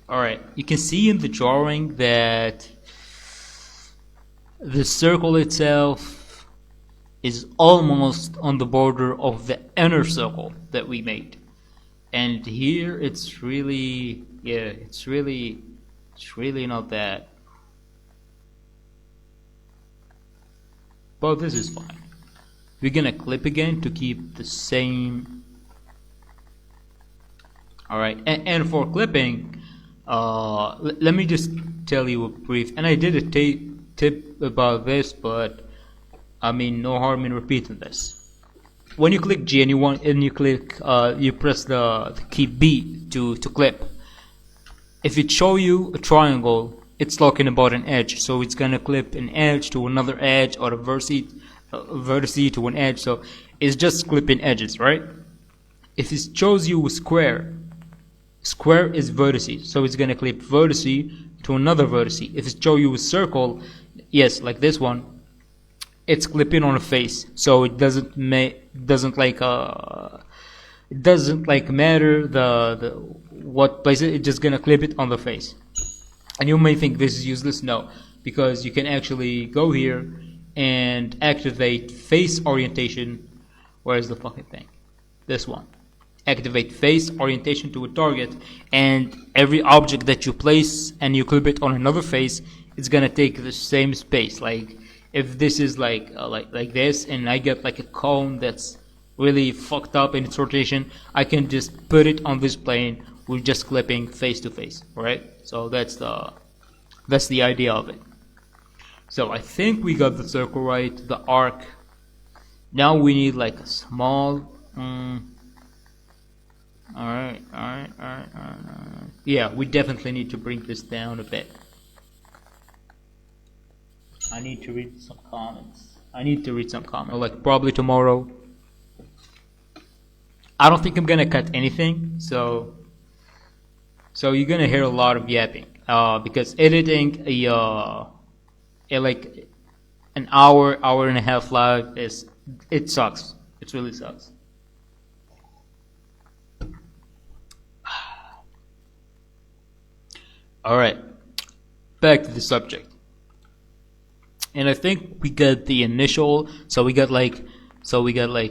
Alright, you can see in the drawing that the circle itself is almost on the border of the inner circle that we made. And here it's really, yeah, it's really not that. But this is fine. We're gonna clip again to keep the same. Alright, and for clipping, let me just tell you a brief, and I did a tip about this, but I mean no harm in repeating this. When you click G and you press the key B to clip. If it show you a triangle, it's talking about an edge, so it's gonna clip an edge to another edge or a vertice to an edge, so it's just clipping edges, right? If it shows you a square is vertices, so it's gonna clip vertice to another vertice. If it shows you a circle, yes, like this one, it's clipping on a face, so it doesn't matter the what place it's just gonna clip it on the face. And you may think this is useless. No, because you can actually go here and activate face orientation. Where's the fucking thing? This one. Activate face orientation to a target, and every object that you place and you clip it on another face, it's gonna take the same space. Like if this is like this, and I get like a cone that's really fucked up in its rotation, I can just put it on this plane with just clipping face to face, right? So that's the idea of it. So I think we got the circle right, the arc. Now we need like a small. Alright. Yeah, we definitely need to bring this down a bit. I need to read some comments. Like probably tomorrow. I don't think I'm gonna cut anything, so you're gonna hear a lot of yapping. Because editing like an hour and a half live it sucks. It really sucks. Alright, back to the subject. And I think we got the initial, so we got like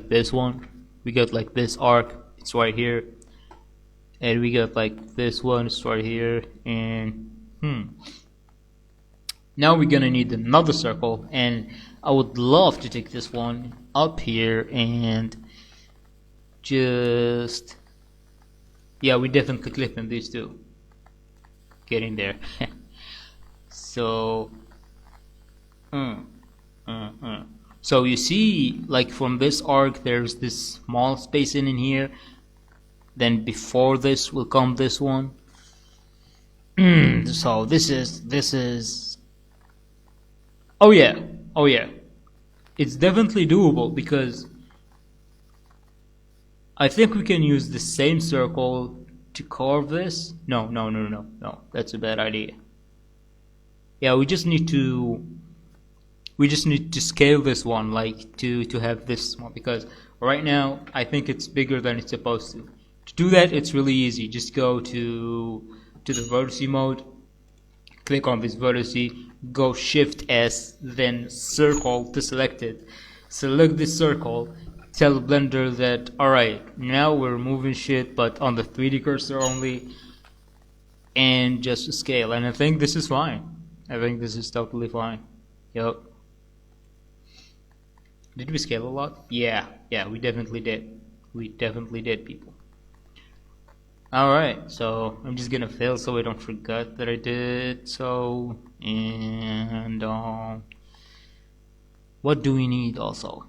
this one, we got like this arc, it's right here, and we got like this one, it's right here, and now we're gonna need another circle, and I would love to take this one up here and just, yeah, we definitely clipping these two. Getting there. So so you see, like from this arc there's this small space in here, then before this will come this one. So this is oh yeah, it's definitely doable, because I think we can use the same circle to carve this. No, that's a bad idea. Yeah, we just need to scale this one, like to have this small, because right now I think it's bigger than it's supposed to. To do that, it's really easy. Just go to the vertice mode, click on this vertice, go Shift S, then circle to select it. Select this circle, tell Blender that alright, now we're moving shit but on the 3D cursor only, and just scale. And I think this is fine. I think this is totally fine. Yup. Did we scale a lot? Yeah, we definitely did. We definitely did, people. Alright, so I'm just gonna fail so I don't forget that I did so. And what do we need also?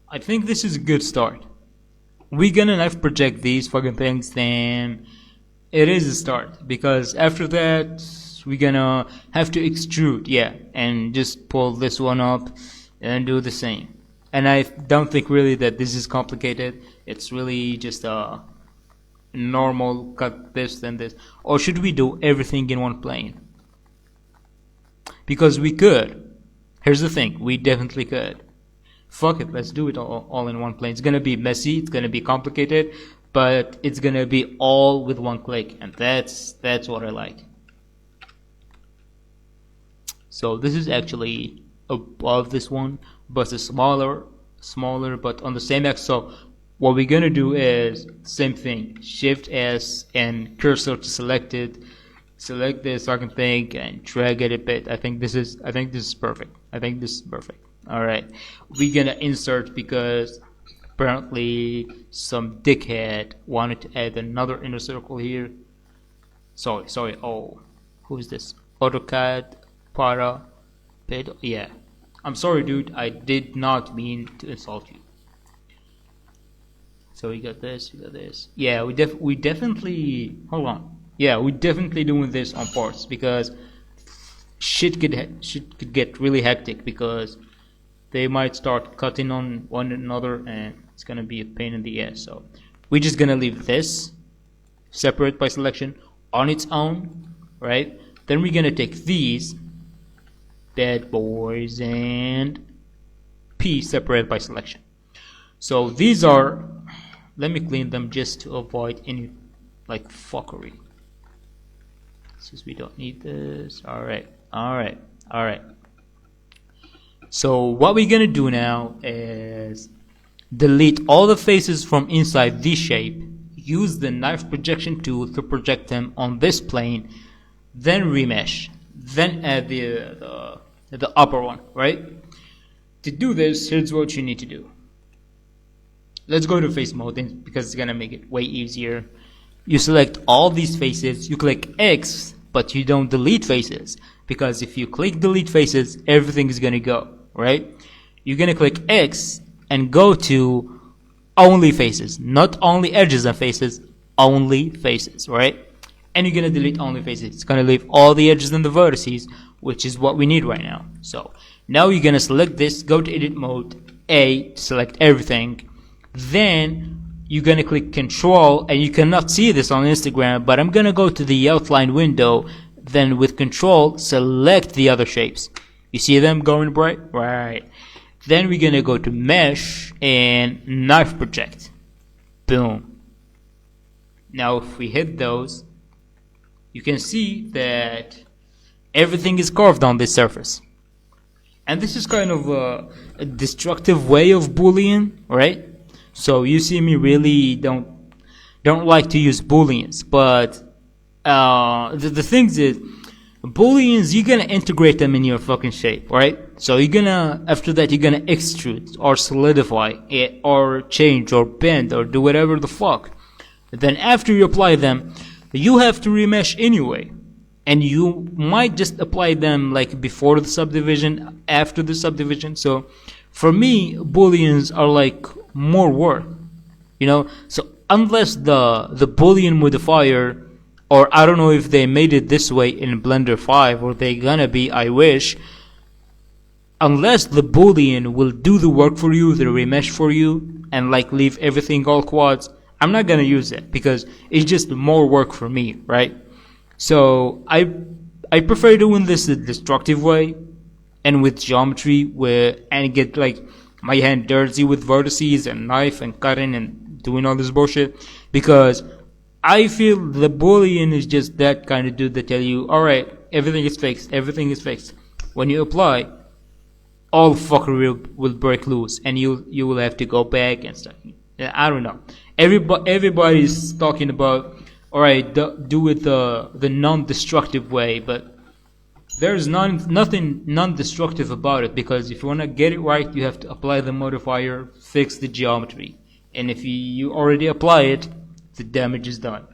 I think this is a good start. We're gonna knife project these fucking things, then it is a start, because after that we're gonna have to extrude, yeah, and just pull this one up and do the same. And I don't think really that this is complicated. It's really just a normal cut this then this. Or should we do everything in one plane? Because we could. Here's the thing, we definitely could. fuck it, let's do it all in one plane. It's gonna be messy, it's gonna be complicated, but it's gonna be all with one click, and that's what I like. So this is actually above this one, but it's smaller, but on the same X. So what we're gonna do is same thing, Shift S and cursor to select it. Select this fucking thing and drag it a bit. I think this is perfect. All right, we're gonna insert because apparently some dickhead wanted to add another inner circle here. Sorry. Oh, who is this? AutoCAD para pedo. Yeah, I'm sorry, dude. I did not mean to insult you. So we got this. Yeah, we definitely hold on. Yeah, we're definitely doing this on parts because shit could get really hectic because they might start cutting on one another and it's gonna be a pain in the ass. So we're just gonna leave this separate by selection on its own, right? Then we're gonna take these bad boys and P separate by selection. So these are, let me clean them just to avoid any like fuckery. Since we don't need this. Alright. So what we're gonna do now is delete all the faces from inside this shape, use the knife projection tool to project them on this plane, then remesh, then add the upper one, right? To do this, here's what you need to do. Let's go to face mode because it's gonna make it way easier. You select all these faces, you click X, but you don't delete faces, because if you click delete faces, everything is gonna go, right? You're gonna click X and go to only faces, not only edges and faces, only faces, right? And you're gonna delete only faces. It's gonna leave all the edges and the vertices, which is what we need right now. So now you're gonna select this, go to edit mode, A, select everything, then you're gonna click Control, and you cannot see this on Instagram, but I'm gonna go to the outline window, then with Control select the other shapes. You see them going bright? Right. Then we're gonna go to Mesh and Knife Project. Boom. Now if we hit those, you can see that everything is carved on this surface. And this is kind of a destructive way of Boolean, right? So you see me really don't like to use booleans, but the things is booleans, you're gonna integrate them in your fucking shape, right? So you're gonna, after that, you're gonna extrude or solidify it or change or bend or do whatever the fuck. Then after you apply them, you have to remesh anyway, and you might just apply them like before the subdivision, after the subdivision. So for me, booleans are like more work, you know. So unless the boolean modifier, or I don't know if they made it this way in Blender 5 or they gonna be, I wish, unless the boolean will do the work for you, the remesh for you, and like leave everything all quads, I'm not gonna use it because it's just more work for me, right? So I prefer doing this the destructive way and with geometry, where and get like my hand dirty with vertices and knife and cutting and doing all this bullshit, because I feel the boolean is just that kind of dude that tell you, alright, everything is fixed. When you apply, all fuckery will break loose and you will have to go back and stuff. I don't know. Everybody's talking about, alright, do it the non-destructive way, but there's nothing non-destructive about it, because if you want to get it right, you have to apply the modifier, fix the geometry, and if you already apply it, the damage is done.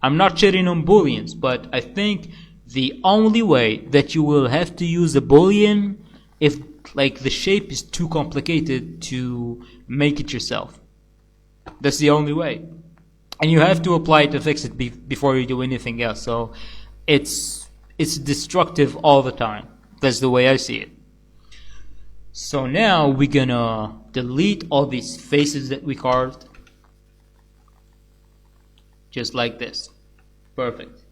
I'm not shitting on booleans, but I think the only way that you will have to use a boolean if like the shape is too complicated to make it yourself. That's the only way, and you have to apply it to fix it before you do anything else. So it's destructive all the time. That's the way I see it. So now we're gonna delete all these faces that we carved, just like this. Perfect.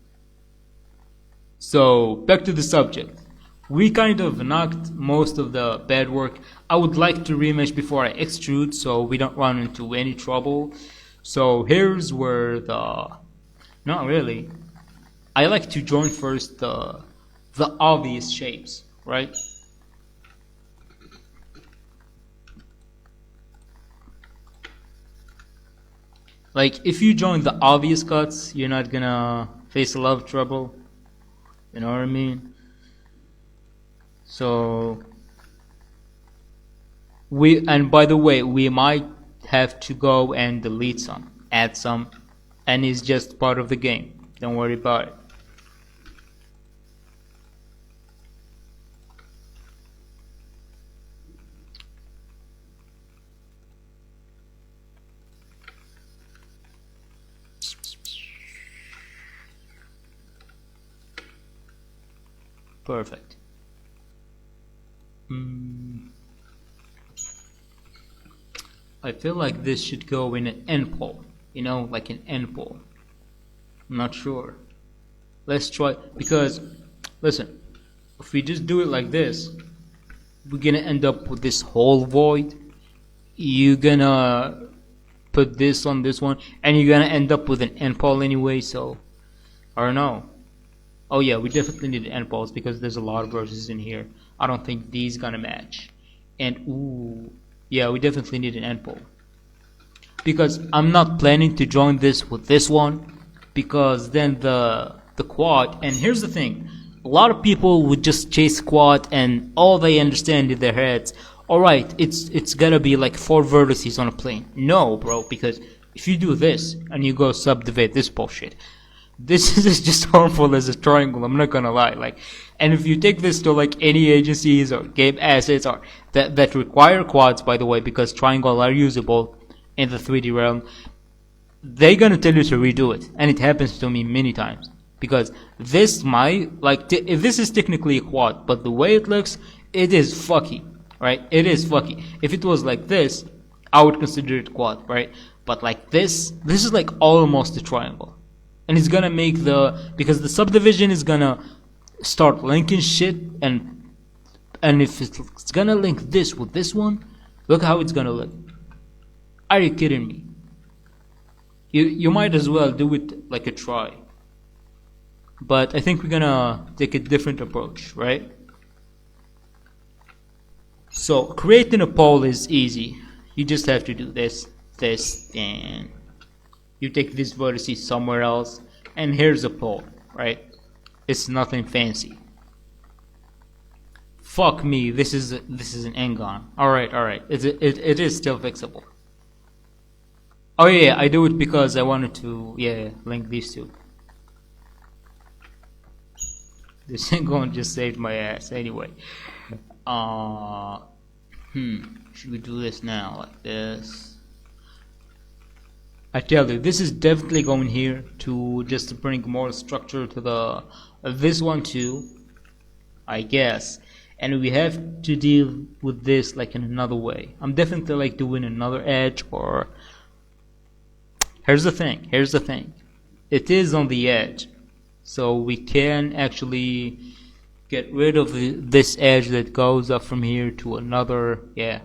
So back to the subject. We kind of knocked most of the bad work. I would like to remesh before I extrude so we don't run into any trouble. So here's where the... Not really. I like to join first the obvious shapes, right? Like, if you join the obvious cuts, you're not gonna face a lot of trouble. You know what I mean? So, and by the way, we might have to go and delete some, add some, and it's just part of the game. Don't worry about it. Perfect. I feel like this should go in an end pole, you know, like an end pole. I'm not sure. Let's try, because, listen, if we just do it like this, we're gonna end up with this whole void. You're gonna put this on this one, and you're gonna end up with an end pole anyway, so, I don't know. Oh yeah, we definitely need end poles because there's a lot of verses in here. I don't think these gonna match. And ooh, yeah, we definitely need an end pole. Because I'm not planning to join this with this one, because then the quad. And here's the thing: a lot of people would just chase quad, and all they understand in their heads, all right, it's gotta be like 4 vertices on a plane. No, bro, because if you do this and you go subdivide this bullshit, this is just harmful as a triangle, I'm not gonna lie. Like, and if you take this to like any agencies or game assets or that require quads, by the way, because triangle are usable in the 3D realm, they're gonna tell you to redo it, and it happens to me many times. Because this might, like, if this is technically a quad, but the way it looks, it is fucky, right? It is fucky. If it was like this, I would consider it quad, right? But like this is like almost a triangle. And it's gonna make because the subdivision is gonna start linking shit, and if it's gonna link this with this one, look how it's gonna look. Are you kidding me? You might as well do it like a try. But I think we're gonna take a different approach, right? So creating a pole is easy. You just have to do this, and you take this vertices somewhere else, and here's a pole, right? It's nothing fancy. Fuck me, this is an Engon. Alright, it is still fixable. Oh yeah, I do it because I wanted to, link these two. This Engon just saved my ass anyway. Should we do this now, like this? I tell you, this is definitely going here to just bring more structure to this one too, I guess. And we have to deal with this like in another way. I'm definitely like doing another edge, or here's the thing. It is on the edge, so we can actually get rid of this edge that goes up from here to another. Yeah,